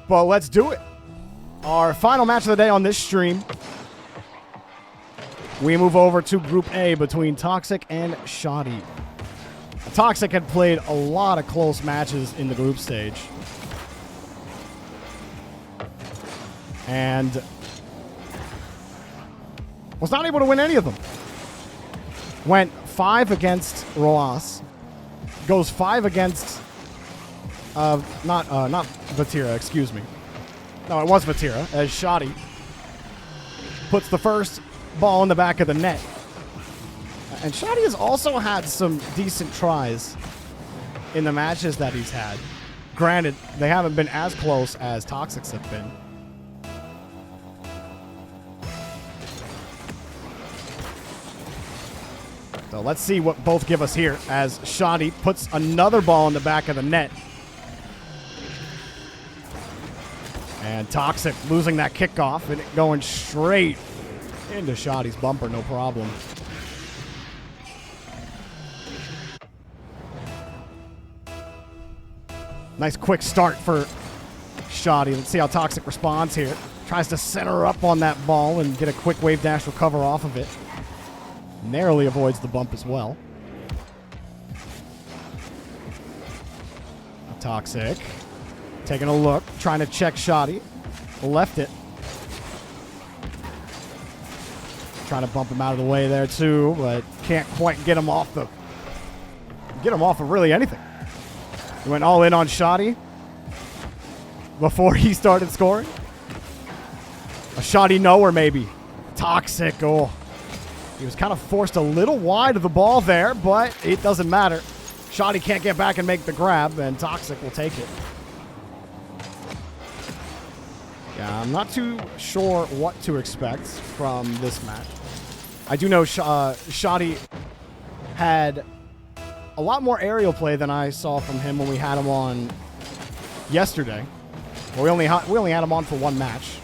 But let's do it. Our final match of the day on this stream. We move over to Group A between Toxic and Shadi. Toxic had played a lot of close matches in the group stage. And was not able to win any of them. Went 5 against Roas. Goes 5 against not Vatira, excuse me. No, it was Vatira, as Shadi puts the first ball in the back of the net. And Shadi has also had some decent tries in the matches that he's had. Granted, they haven't been as close as Toxic's have been. So let's see what both give us here as Shadi puts another ball in the back of the net. And Toxic losing that kickoff and it going straight into Shadi's bumper, no problem. Nice quick start for Shadi. Let's see how Toxic responds here. Tries to center her up on that ball and get a quick wave dash recover off of it. Narrowly avoids the bump as well. Toxic taking a look, trying to check Shadi. Left it. Trying to bump him out of the way there too, but can't quite get him off of really anything. He went all in on Shadi before he started scoring. A Shadi knower maybe. Toxic, oh. He was kind of forced a little wide of the ball there, but it doesn't matter. Shadi can't get back and make the grab, and Toxic will take it. Yeah, I'm not too sure what to expect from this match. I do know Shadi had a lot more aerial play than I saw from him when we had him on yesterday. Well, we only had him on for one match.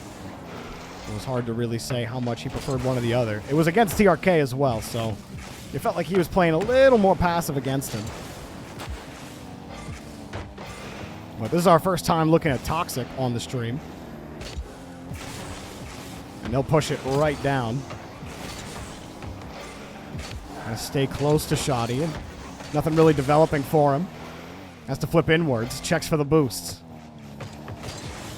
It was hard to really say how much he preferred one or the other. It was against TRK as well, so it felt like he was playing a little more passive against him. But this is our first time looking at Toxic on the stream. And they'll push it right down. Gonna stay close to Shadi. And nothing really developing for him. Has to flip inwards. Checks for the boosts.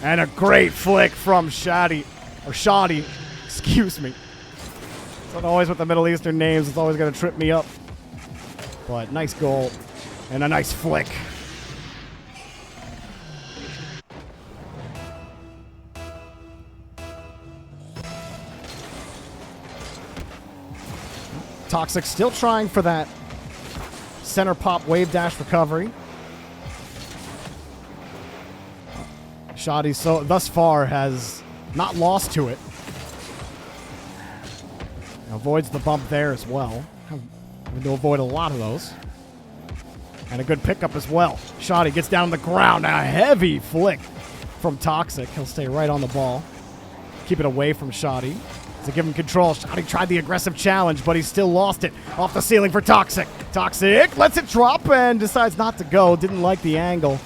And a great flick from Shadi. Or Shadi. Excuse me. It's not always with the Middle Eastern names. It's always going to trip me up. But nice goal. And a nice flick. Toxic still trying for that center pop wave dash recovery. Shadi thus far has not lost to it. Avoids the bump there as well. Having to avoid a lot of those. And a good pickup as well. Shadi gets down on the ground. A heavy flick from Toxic. He'll stay right on the ball. Keep it away from Shadi. To give him control. Shadi tried the aggressive challenge, but he still lost it. Off the ceiling for Toxic. Toxic lets it drop and decides not to go. Didn't like the angle.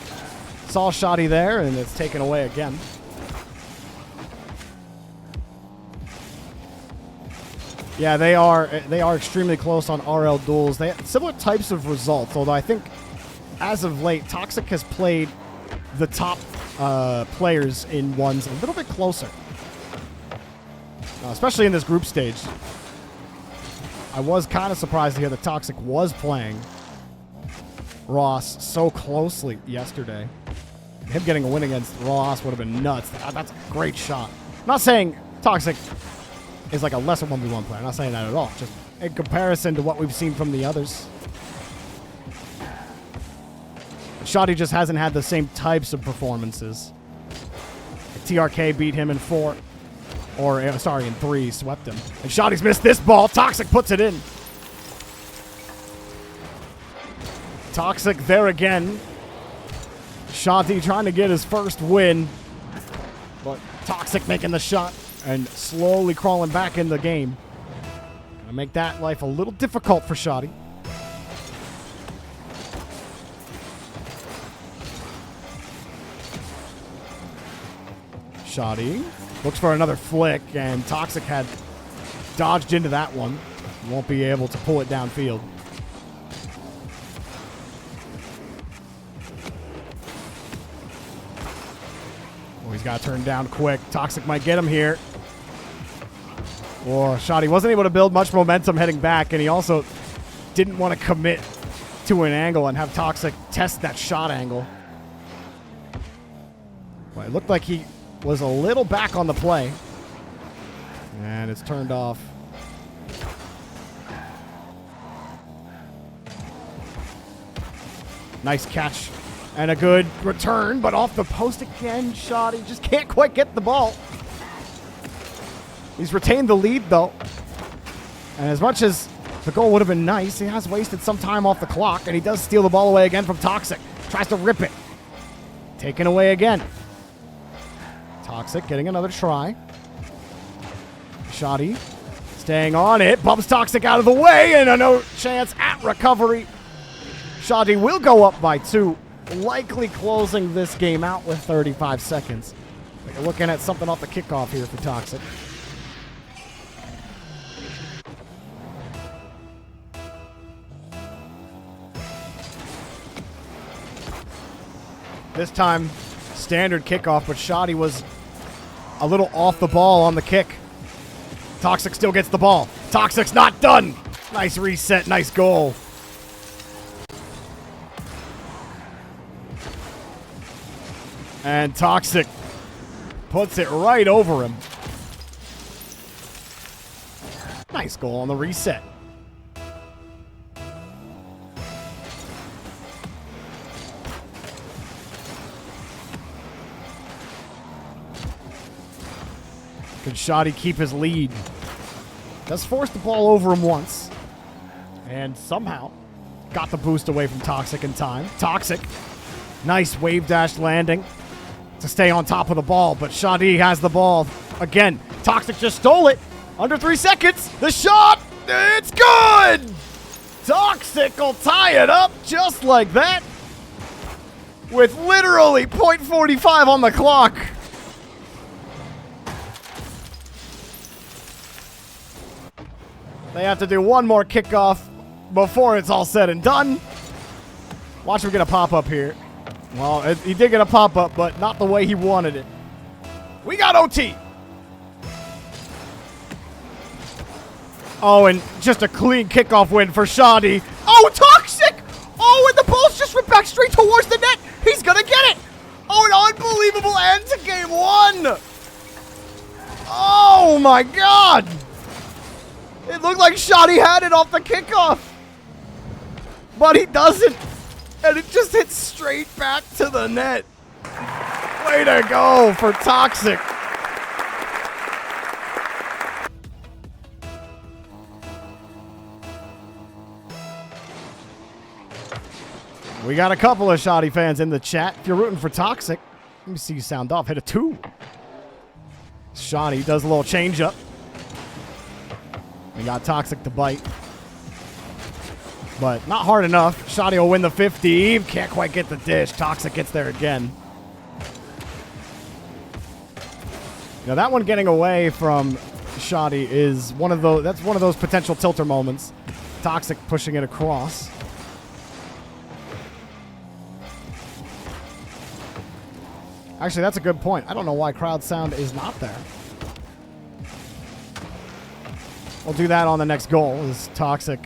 Saw Shadi there, and it's taken away again. Yeah, they are extremely close on RL duels. They have similar types of results, although I think as of late, Toxic has played the top players in ones a little bit closer. Especially in this group stage. I was kind of surprised to hear that Toxic was playing Ross so closely yesterday. Him getting a win against Ross would have been nuts. That's a great shot. I'm not saying Toxic is like a lesser 1v1 player. I'm not saying that at all. Just in comparison to what we've seen from the others. Shadi just hasn't had the same types of performances. TRK beat him in 4. Or, sorry, in 3, swept him. And Shadi's missed this ball. Toxic puts it in. Toxic there again. Shadi trying to get his first win. But Toxic making the shot and slowly crawling back in the game. Gonna make that life a little difficult for Shadi. Shadi looks for another flick, and Toxic had dodged into that one. Won't be able to pull it downfield. Oh, he's got to turn down quick. Toxic might get him here. Or Shadi wasn't able to build much momentum heading back, and he also didn't want to commit to an angle and have Toxic test that shot angle. Well, it looked like he was a little back on the play. And it's turned off. Nice catch and a good return, but off the post again. Shadi just can't quite get the ball. He's retained the lead, though. And as much as the goal would have been nice, he has wasted some time off the clock, and he does steal the ball away again from Toxic. Tries to rip it. Taken away again. Toxic getting another try. Shadi staying on it. Bumps Toxic out of the way, and a no chance at recovery. Shadi will go up by 2, likely closing this game out with 35 seconds. We're looking at something off the kickoff here for Toxic. This time, standard kickoff, but Shadi was a little off the ball on the kick. Toxic still gets the ball. Toxic's not done. Nice reset, nice goal. And Toxic puts it right over him. Nice goal on the reset. Can Shadi keep his lead? Does force the ball over him once. And somehow got the boost away from Toxic in time. Toxic, nice wave dash landing to stay on top of the ball, but Shadi has the ball again. Toxic just stole it. Under 3 seconds. The shot, it's good! Toxic will tie it up just like that with literally .45 on the clock. They have to do one more kickoff before it's all said and done. Watch him get a pop-up here. Well, he did get a pop-up, but not the way he wanted it. We got OT. Oh, and just a clean kickoff win for Shadi. Oh, Toxic! Oh, and the ball's just ripped back straight towards the net. He's gonna get it. Oh, an unbelievable end to game 1. Oh, my God. It looked like Shadi had it off the kickoff. But he doesn't. And it just hits straight back to the net. Way to go for Toxic. We got a couple of Shadi fans in the chat. If you're rooting for Toxic, let me see you sound off. Hit a 2. Shadi does a little change up. We got Toxic to bite. But not hard enough. Shadi will win the 50. Can't quite get the dish. Toxic gets there again. Now that one getting away from Shadi is one of those. That's one of those potential tilter moments. Toxic pushing it across. Actually, that's a good point. I don't know why crowd sound is not there. We'll do that on the next goal. Is Toxic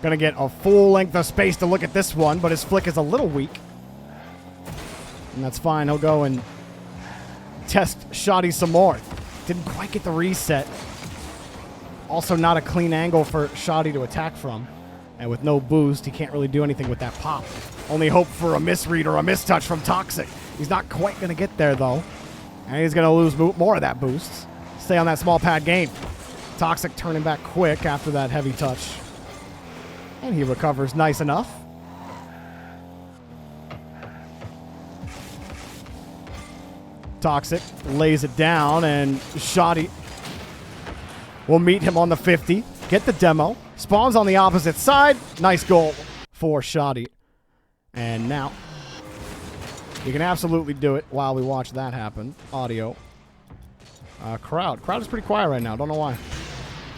gonna get a full length of space to look at this one, but his flick is a little weak. And that's fine. He'll go and test Shadi some more. Didn't quite get the reset. Also not a clean angle for Shadi to attack from. And with no boost, he can't really do anything with that pop. Only hope for a misread or a mistouch from Toxic. He's not quite going to get there, though. And he's going to lose more of that boost. Stay on that small pad game. Toxic turning back quick after that heavy touch. And he recovers nice enough. Toxic lays it down, and Shadi will meet him on the 50. Get the demo. Spawns on the opposite side. Nice goal for Shadi. And now You can absolutely do it while we watch that happen. Audio. Crowd. Crowd is pretty quiet right now. Don't know why.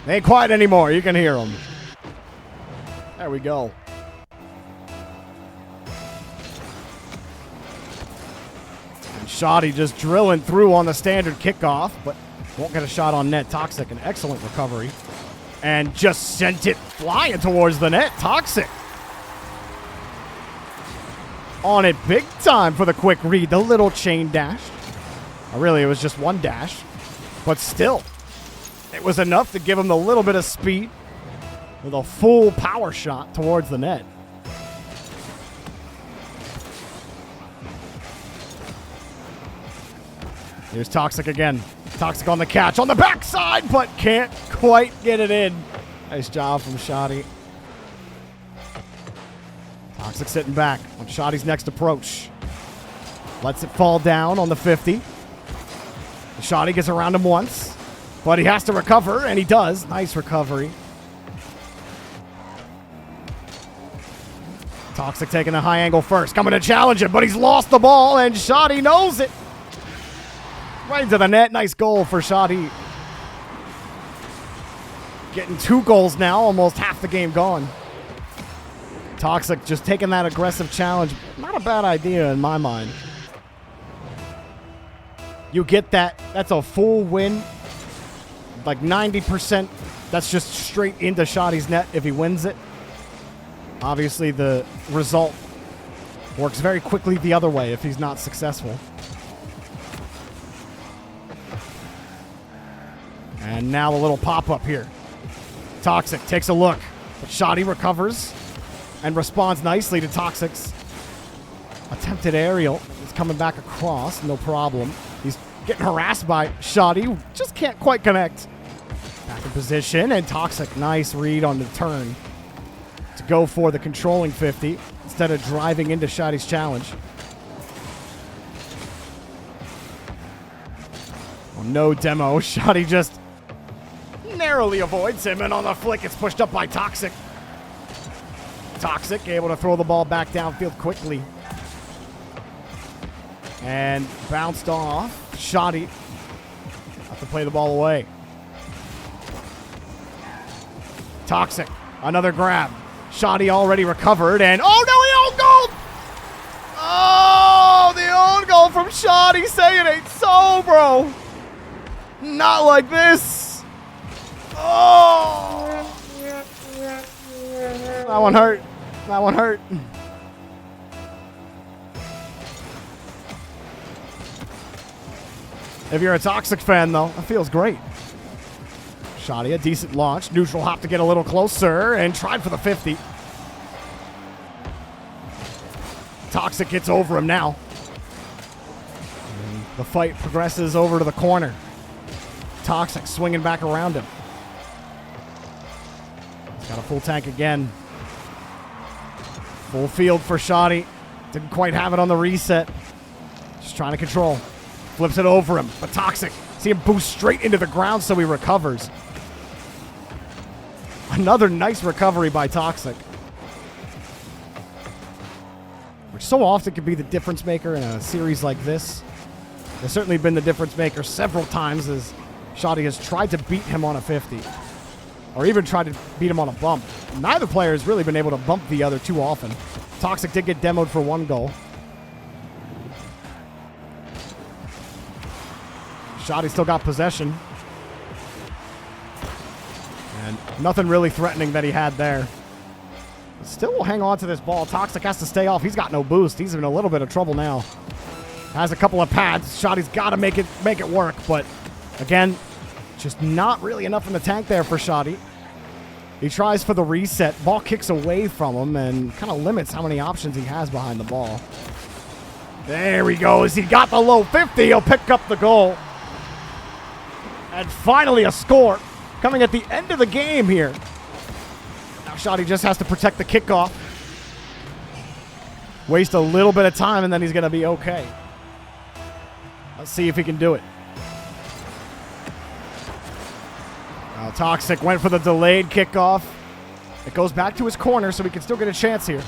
They ain't quiet anymore. You can hear them. There we go. And Shadi just drilling through on the standard kickoff, but won't get a shot on net. Toxic, an excellent recovery. And just sent it flying towards the net. Toxic. On it big time for the quick read. The little chain dash. Really, it was just one dash. But still, it was enough to give him a little bit of speed with a full power shot towards the net. Here's Toxic again. Toxic on the catch on the backside, but can't quite get it in. Nice job from Shadi. Toxic sitting back on Shadi's next approach. Lets it fall down on the 50. Shadi gets around him once, but he has to recover, and he does. Nice recovery. Toxic taking the high angle first, coming to challenge him, but he's lost the ball, and Shadi knows it. Right into the net. Nice goal for Shadi. Getting 2 goals now, almost half the game gone. Toxic just taking that aggressive challenge. Not a bad idea in my mind. You get that. That's a full win. Like 90%. That's just straight into Shadi's net if he wins it. Obviously, the result works very quickly the other way if he's not successful. And now a little pop-up here. Toxic takes a look, but Shadi recovers and responds nicely to Toxic's attempted aerial. He's coming back across, no problem. He's getting harassed by Shadi, who just can't quite connect. Back in position, and Toxic, nice read on the turn to go for the controlling 50 instead of driving into Shadi's challenge. Oh, no demo. Shadi just narrowly avoids him, and on the flick, it's pushed up by Toxic. Toxic able to throw the ball back downfield quickly. And bounced off. Shadi have to play the ball away. Toxic, another grab. Shadi already recovered, and oh no, he own goal! Oh, the own goal from Shadi. Say it ain't so, bro. Not like this. Oh! That one hurt. That one hurt. If you're a Toxic fan, though, that feels great. Shadi, a decent launch. Neutral hop to get a little closer and tried for the 50. Toxic gets over him now. And the fight progresses over to the corner. Toxic swinging back around him. He's got a full tank again. Full field for Shadi. Didn't quite have it on the reset. Just trying to control. Flips it over him, but Toxic. See him boost straight into the ground so he recovers. Another nice recovery by Toxic. Which so often can be the difference maker in a series like this. Has certainly been the difference maker several times as Shadi has tried to beat him on a 50. Or even tried to beat him on a bump. Neither player has really been able to bump the other too often. Toxic did get demoed for 1 goal. Shadi still got possession. And nothing really threatening that he had there. Still will hang on to this ball. Toxic has to stay off. He's got no boost. He's in a little bit of trouble now. Has a couple of pads. Shadi's got to make it work. But again, just not really enough in the tank there for Shadi. He tries for the reset. Ball kicks away from him and kind of limits how many options he has behind the ball. There he goes. He got the low 50. He'll pick up the goal. And finally a score coming at the end of the game here. Now Shadi just has to protect the kickoff. Waste a little bit of time and then he's going to be okay. Let's see if he can do it. Now Toxic went for the delayed kickoff. It goes back to his corner so he can still get a chance here.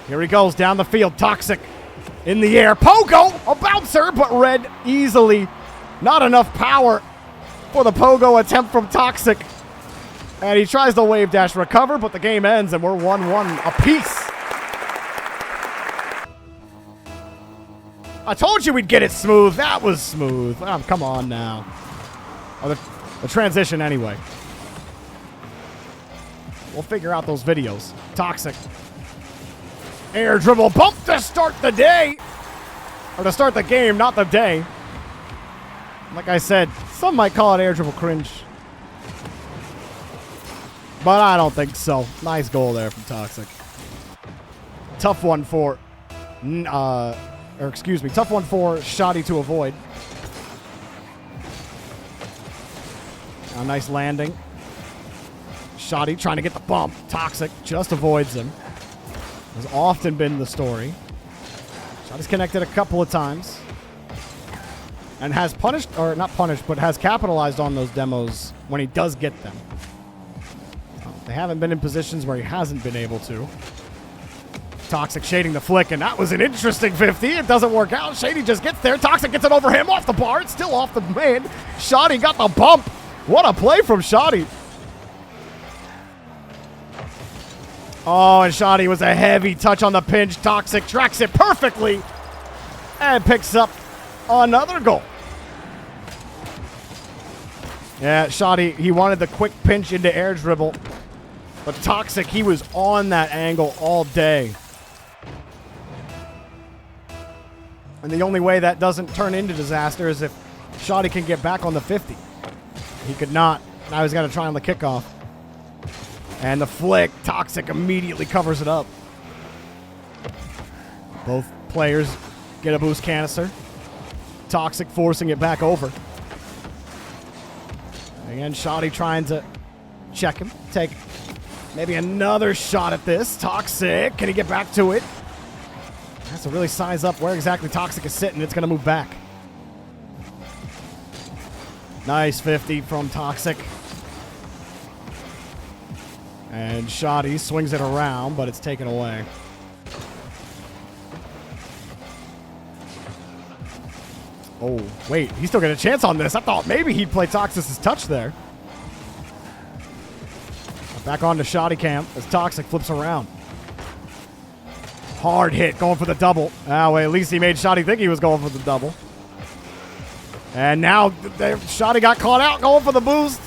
Here he goes down the field. Toxic In the air. Pogo! A bouncer, but red easily. Not enough power for the Pogo attempt from Toxic. And he tries to wave dash recover, but the game ends and we're 1-1 apiece. I told you we'd get it smooth. That was smooth. Come on now. Oh, the transition anyway. We'll figure out those videos. Toxic. Air dribble bump to start the day. Or to start the game, not the day. Like I said, some might call it air dribble cringe. But I don't think so. Nice goal there from Toxic. Tough one for... tough one for Shadi to avoid. A nice landing. Shadi trying to get the bump. Toxic just avoids him. Has often been the story. Shadi's connected a couple of times. And has punished, or not punished, but has capitalized on those demos when he does get them. They haven't been in positions where he hasn't been able to. Toxic shading the flick, and that was an interesting 50. It doesn't work out. Shady just gets there. Toxic gets it over him off the bar. It's still off the man. Shadi got the bump. What a play from Shadi. Oh, and Shadi was a heavy touch on the pinch. Toxic tracks it perfectly and picks up another goal. Yeah, Shadi, he wanted the quick pinch into air dribble. But Toxic, he was on that angle all day. And the only way that doesn't turn into disaster is if Shadi can get back on the 50. He could not. Now he's got to try on the kickoff. And the flick, Toxic immediately covers it up. Both players get a boost canister. Toxic forcing it back over. Again, Shadi trying to check him. Take maybe another shot at this. Toxic, can he get back to it? Has to really size up where exactly Toxic is sitting. It's going to move back. Nice 50 from Toxic. And Shadi swings it around, but it's taken away. Oh, wait. He's still got a chance on this. I thought maybe he'd play Toxic's touch there. Back on to Shadi camp as Toxic flips around. Hard hit, going for the double. Ah, well, at least he made Shadi think he was going for the double. And now Shadi got caught out going for the boost.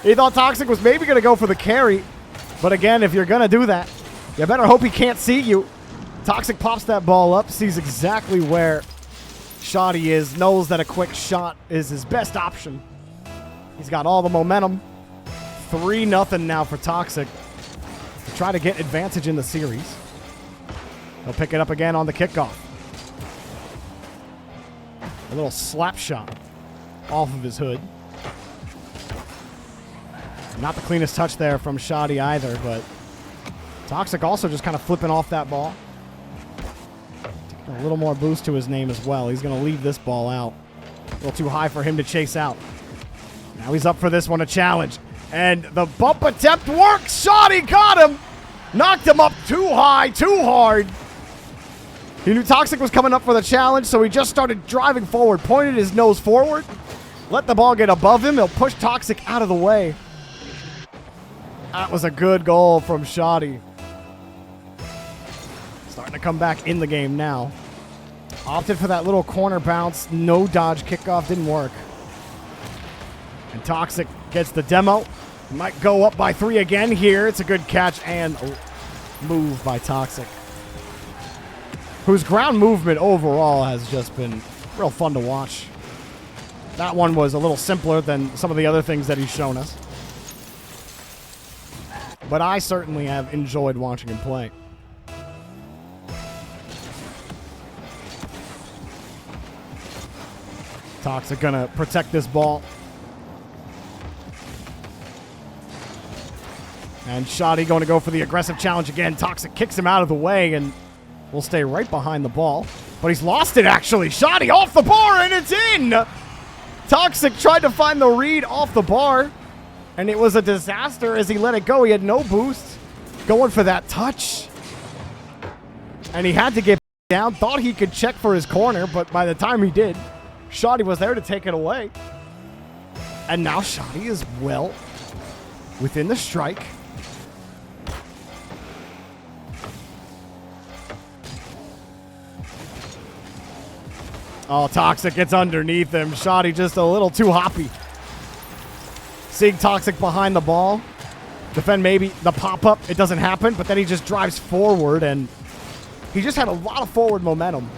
He thought Toxic was maybe going to go for the carry. But again, if you're going to do that, you better hope he can't see you. Toxic pops that ball up, sees exactly where Shadi is, knows that a quick shot is his best option. He's got all the momentum. 3-0 now for Toxic to try to get advantage in the series. He'll pick it up again on the kickoff. A little slap shot off of his hood. Not the cleanest touch there from Shadi either, but Toxic also just kind of flipping off that ball. Taking a little more boost to his name as well. He's going to leave this ball out. A little too high for him to chase out. Now he's up for this one, a challenge. And the bump attempt works. Shadi got him. Knocked him up too high, too hard. He knew Toxic was coming up for the challenge, so he just started driving forward, pointed his nose forward, let the ball get above him. He'll push Toxic out of the way. That was a good goal from Shadi. Starting to come back in the game now. Opted for that little corner bounce. No dodge kickoff. Didn't work. And Toxic gets the demo. Might go up by 3 again here. It's a good catch and move by Toxic, whose ground movement overall has just been real fun to watch. That one was a little simpler than some of the other things that he's shown us. But I certainly have enjoyed watching him play. Toxic gonna protect this ball. And Shadi going to go for the aggressive challenge again. Toxic kicks him out of the way and will stay right behind the ball. But he's lost it, actually. Shadi off the bar, and it's in! Toxic tried to find the read off the bar, and it was a disaster as he let it go. He had no boost. Going for that touch. And he had to get Down, thought he could check for his corner, but by the time he did, Shadi was there to take it away. And now Shadi is well within the strike. Oh, Toxic gets underneath him. Shadi just a little too hoppy. Seeing Toxic behind the ball. Defend maybe the pop-up. It doesn't happen, but then he just drives forward, and he just had a lot of forward momentum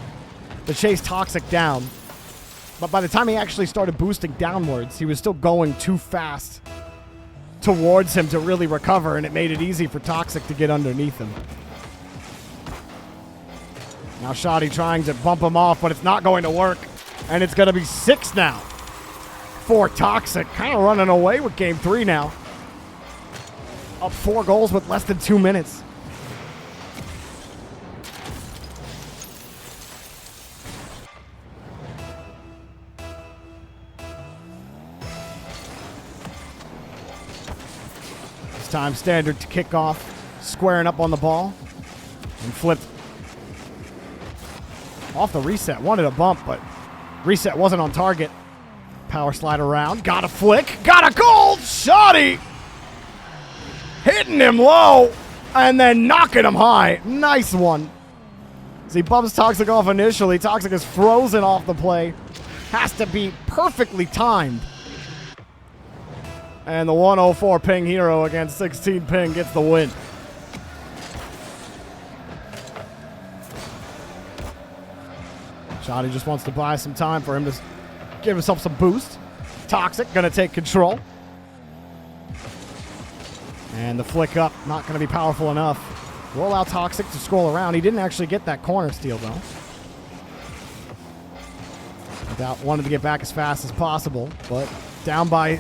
to chase Toxic down. But by the time he actually started boosting downwards, he was still going too fast towards him to really recover, and it made it easy for Toxic to get underneath him. Now Shadi trying to bump him off, but it's not going to work. And it's going to be 6 now for Toxic. Kind of running away with game 3 now. Up 4 goals with less than 2 minutes. It's time standard to kick off. Squaring up on the ball. And flipped off the reset. Wanted a bump, but reset wasn't on target. Power slide around. Got a flick. Got a goal! Shadi hitting him low and then knocking him high. Nice one. As he bumps Toxic off initially, Toxic is frozen off the play. Has to be perfectly timed. And the 104 ping hero against 16 ping gets the win. Shadi just wants to buy some time for him to give himself some boost. Toxic going to take control. And the flick up, not going to be powerful enough. Will allow Toxic to scroll around. He didn't actually get that corner steal, though. Without wanting to get back as fast as possible. But down by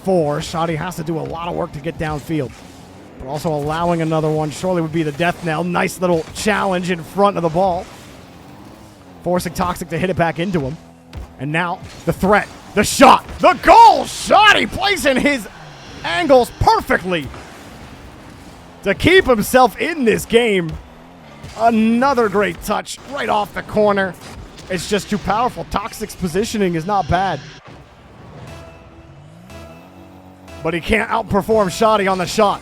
4. Shadi has to do a lot of work to get downfield. But also allowing another one surely would be the death knell. Nice little challenge in front of the ball. Forcing Toxic to hit it back into him. And now, the threat, the shot, the goal! Shadi placing his angles perfectly to keep himself in this game. Another great touch right off the corner. It's just too powerful. Toxic's positioning is not bad. But he can't outperform Shadi on the shot.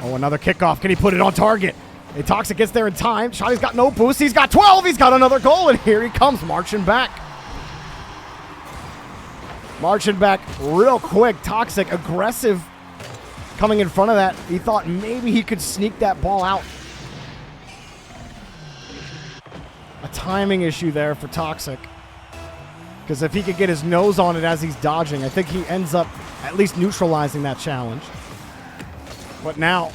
Oh, another kickoff. Can he put it on target? And Toxic gets there in time. Shadi's got no boost. He's got 12. He's got another goal. And here he comes marching back. Marching back real quick. Toxic aggressive coming in front of that. He thought maybe he could sneak that ball out. A timing issue there for Toxic. Because if he could get his nose on it as he's dodging, I think he ends up at least neutralizing that challenge. But now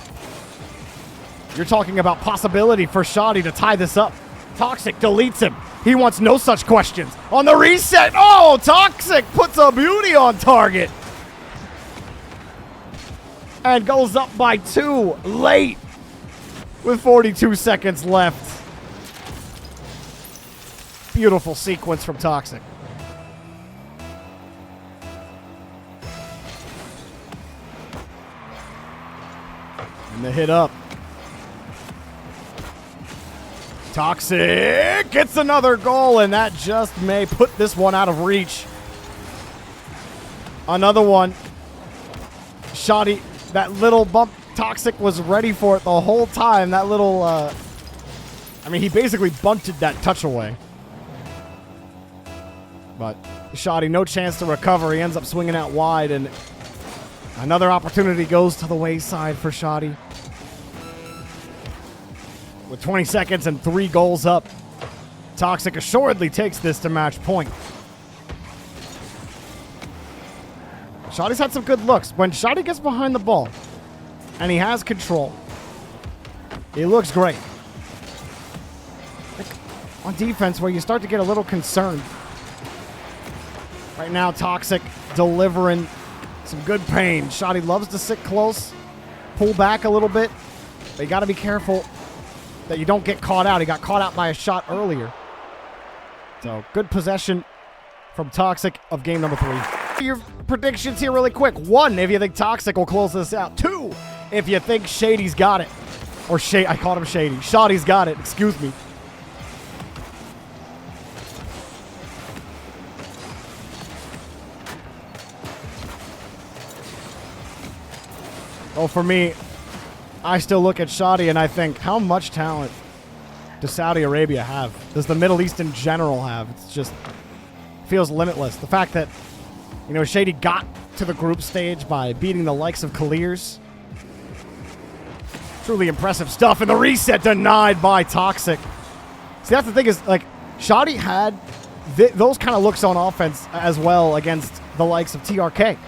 you're talking about possibility for Shadi to tie this up. Toxic deletes him. He wants no such questions. On the reset, oh, Toxic puts a beauty on target. And goes up by 2 late with 42 seconds left. Beautiful sequence from Toxic. And the hit up. Toxic gets another goal, and that just may put this one out of reach. Another one. Shadi, that little bump, Toxic was ready for it the whole time. That little, I mean, he basically bunted that touch away. But Shadi, no chance to recover. He ends up swinging out wide, and another opportunity goes to the wayside for Shadi. With 20 seconds and 3 goals up, Toxic assuredly takes this to match point. Shadi's had some good looks. When Shadi gets behind the ball and he has control, he looks great. Like on defense, where you start to get a little concerned. Right now, Toxic delivering some good pain. Shadi loves to sit close, pull back a little bit, but you got to be careful that you don't get caught out. He got caught out by a shot earlier. So, good possession from Toxic of game number 3. Your predictions here really quick. 1, if you think Toxic will close this out. 2, if you think Shady's got it. Or Shady. I called him Shady. Shadi's got it. Excuse me. Well, for me, I still look at Shadi and I think, how much talent does Saudi Arabia have? Does the Middle East in general have? It's just feels limitless. The fact that, you know, Shady got to the group stage by beating the likes of Kalirs. Truly impressive stuff. And the reset denied by Toxic. See, that's the thing is, like, Shadi had those kind of looks on offense as well against the likes of TRK.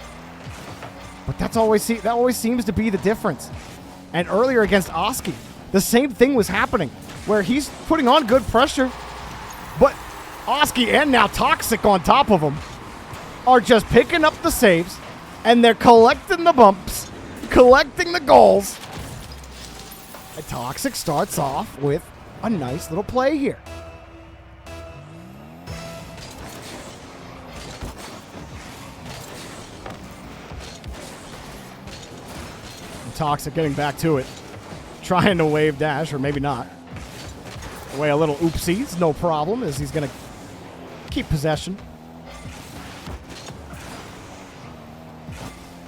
But that always seems to be the difference. And earlier against Oski, the same thing was happening, where he's putting on good pressure, but Oski and now Toxic on top of him are just picking up the saves, and they're collecting the bumps, collecting the goals. And Toxic starts off with a nice little play here. Toxic getting back to it. Trying to wave dash, or maybe not. Away a little oopsies, no problem, as he's going to keep possession.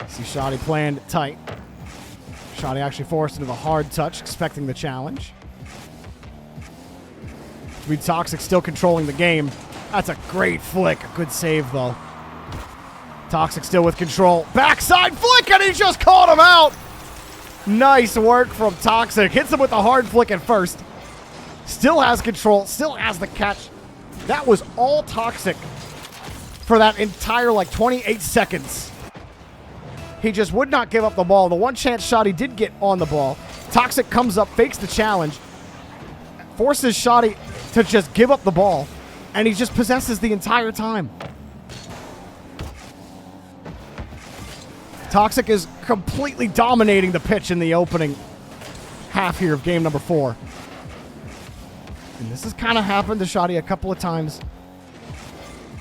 See Shadi playing it tight. Shadi actually forced into the hard touch, expecting the challenge. With Toxic still controlling the game. That's a great flick. A good save, though. Toxic still with control. Backside flick, and he just caught him out! Nice work from Toxic. Hits him with the hard flick at first. Still has control. Still has the catch. That was all Toxic for that entire, 28 seconds. He just would not give up the ball. The one chance Shadi did get on the ball. Toxic comes up, fakes the challenge, forces Shadi to just give up the ball, and he just possesses the entire time. Toxic is completely dominating the pitch in the opening half here of game number 4. And this has kind of happened to Shadi a couple of times.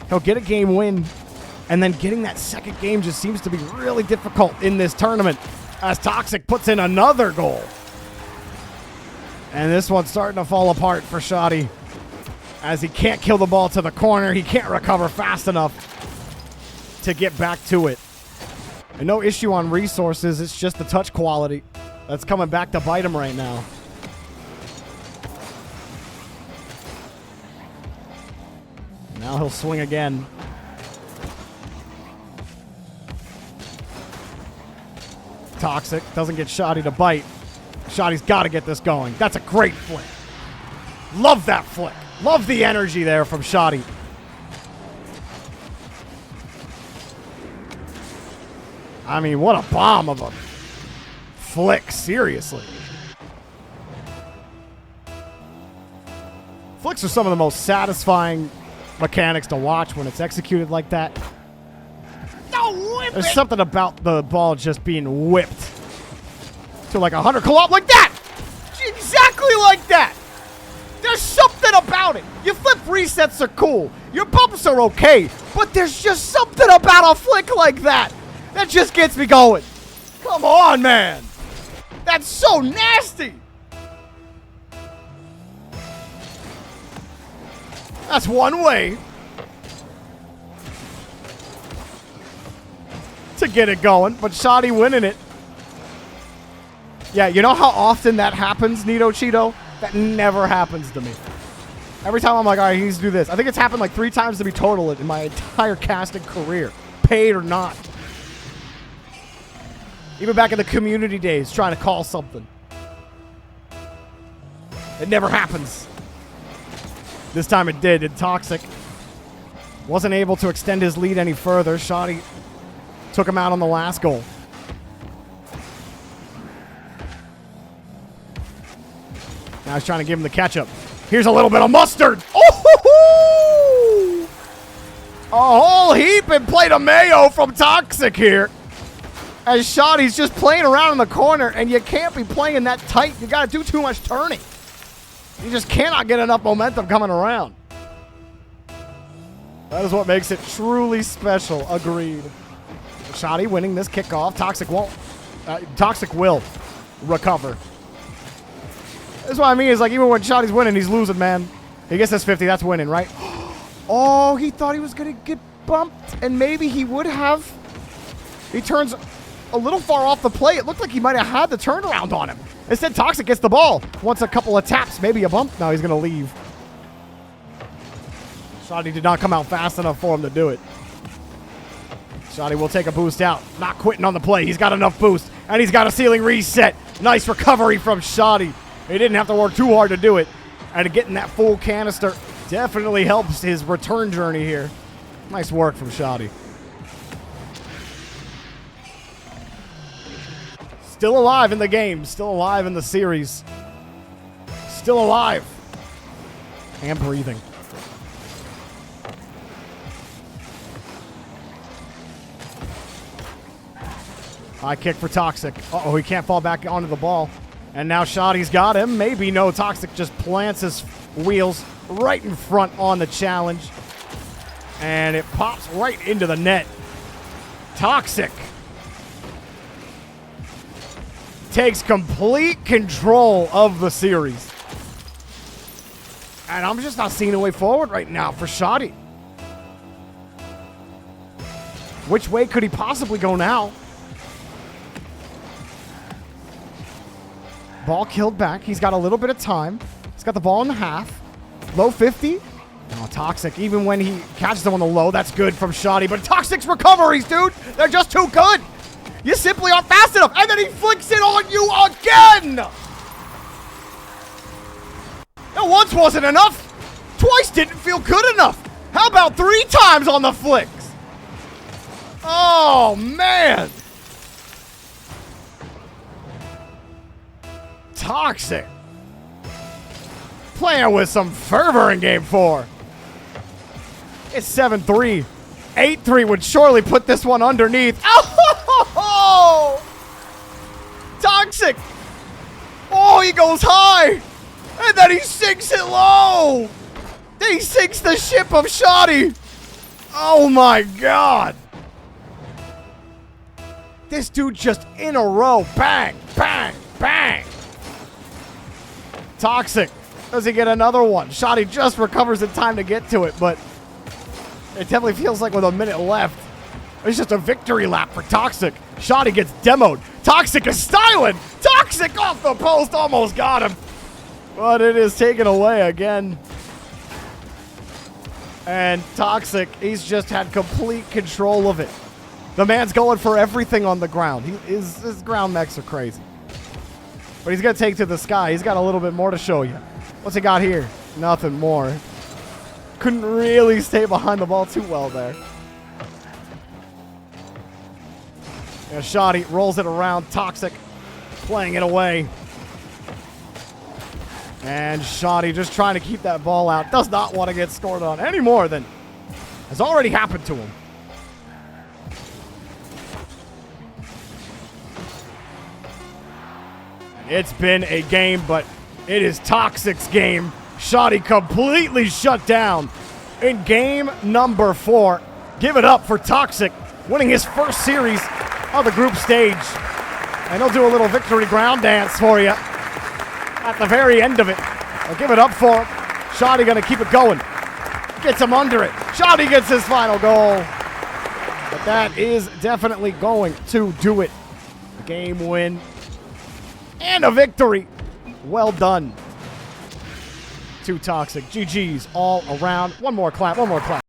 He'll get a game win, and then getting that second game just seems to be really difficult in this tournament as Toxic puts in another goal. And this one's starting to fall apart for Shadi as he can't kill the ball to the corner. He can't recover fast enough to get back to it. And no issue on resources, it's just the touch quality that's coming back to bite him right now. Now he'll swing again. Toxic doesn't get Shadi to bite. Shadi's got to get this going. That's a great flick. Love that flick. Love the energy there from Shadi. I mean, what a bomb of a flick, seriously. Flicks are some of the most satisfying mechanics to watch when it's executed like that. There's something about the ball just being whipped to 100 kilometers like that. Exactly like that. There's something about it. Your flip resets are cool. Your bumps are okay. But there's just something about a flick like that that just gets me going. Come on, man. That's so nasty. That's one way to get it going, but Shadi winning it. Yeah, you know how often that happens, Nito Cheeto? That never happens to me. Every time I'm like, all right, he needs to do this. I think it's happened 3 times to me total in my entire casting career, paid or not. Even back in the community days, trying to call something. It never happens. This time it did, and Toxic wasn't able to extend his lead any further. Shadi took him out on the last goal. Now he's trying to give him the catch-up. Here's a little bit of mustard. Oh! A whole heap and plate of mayo from Toxic here. As Shadi's just playing around in the corner, and you can't be playing that tight. You got to do too much turning. You just cannot get enough momentum coming around. That is what makes it truly special. Agreed. Shadi winning this kickoff. Toxic won't. Toxic will recover. That's what I mean. Is like even when Shadi's winning, he's losing, man. He gets this 50. That's winning, right? Oh, he thought he was going to get bumped, and maybe he would have. He turns a little far off the play. It looked like he might have had the turnaround on him. Instead, Toxiic gets the ball. Wants a couple of taps, maybe a bump. Now he's going to leave. Shadi did not come out fast enough for him to do it. Shadi will take a boost out. Not quitting on the play. He's got enough boost, and he's got a ceiling reset. Nice recovery from Shadi. He didn't have to work too hard to do it. And getting that full canister definitely helps his return journey here. Nice work from Shadi. Still alive in the game. Still alive in the series. Still alive. And breathing. High kick for Toxiic. Uh-oh, he can't fall back onto the ball. And now Shadi's got him. Maybe no. Toxiic just plants his wheels right in front on the challenge. And it pops right into the net. Toxiic takes complete control of the series. And I'm just not seeing a way forward right now for Shadi. Which way could he possibly go now? Ball killed back. He's got a little bit of time. He's got the ball in the half. Low 50. Oh, Toxiic. Even when he catches them on the low, that's good from Shadi. But Toxic's recoveries, dude, they're just too good. You simply aren't fast enough. And then he flicks it on you again. That once wasn't enough. Twice didn't feel good enough. How about 3 times on the flicks? Oh, man. Toxiic. Playing with some fervor in game 4. It's 7-3. 8-3 would surely put this one underneath. Oh! Toxiic. Oh, he goes high. And then he sinks it low. He sinks the ship of Shadi. Oh my God. This dude just in a row. Bang, bang, bang. Toxiic. Does he get another one? Shadi just recovers in time to get to it, but it definitely feels like with a minute left, it's just a victory lap for Toxiic. Shadi gets demoed. Toxiic is styling. Toxiic off the post, almost got him. But it is taken away again. And Toxiic, he's just had complete control of it. The man's going for everything on the ground. His ground mechs are crazy. But he's going to take to the sky. He's got a little bit more to show you. What's he got here? Nothing more. Couldn't really stay behind the ball too well there. Yeah, Shadi rolls it around. Toxiic playing it away. And Shadi just trying to keep that ball out. Does not want to get scored on any more than has already happened to him. It's been a game, but it is Toxic's game. Shadi completely shut down in game number 4. Give it up for Toxiic, winning his first series of the group stage. And he'll do a little victory ground dance for you at the very end of it. I'll give it up for him. Shadi gonna keep it going. Gets him under it. Shadi gets his final goal. But that is definitely going to do it. A game win and a victory. Well done to Toxiic. GG's all around. One more clap, one more clap.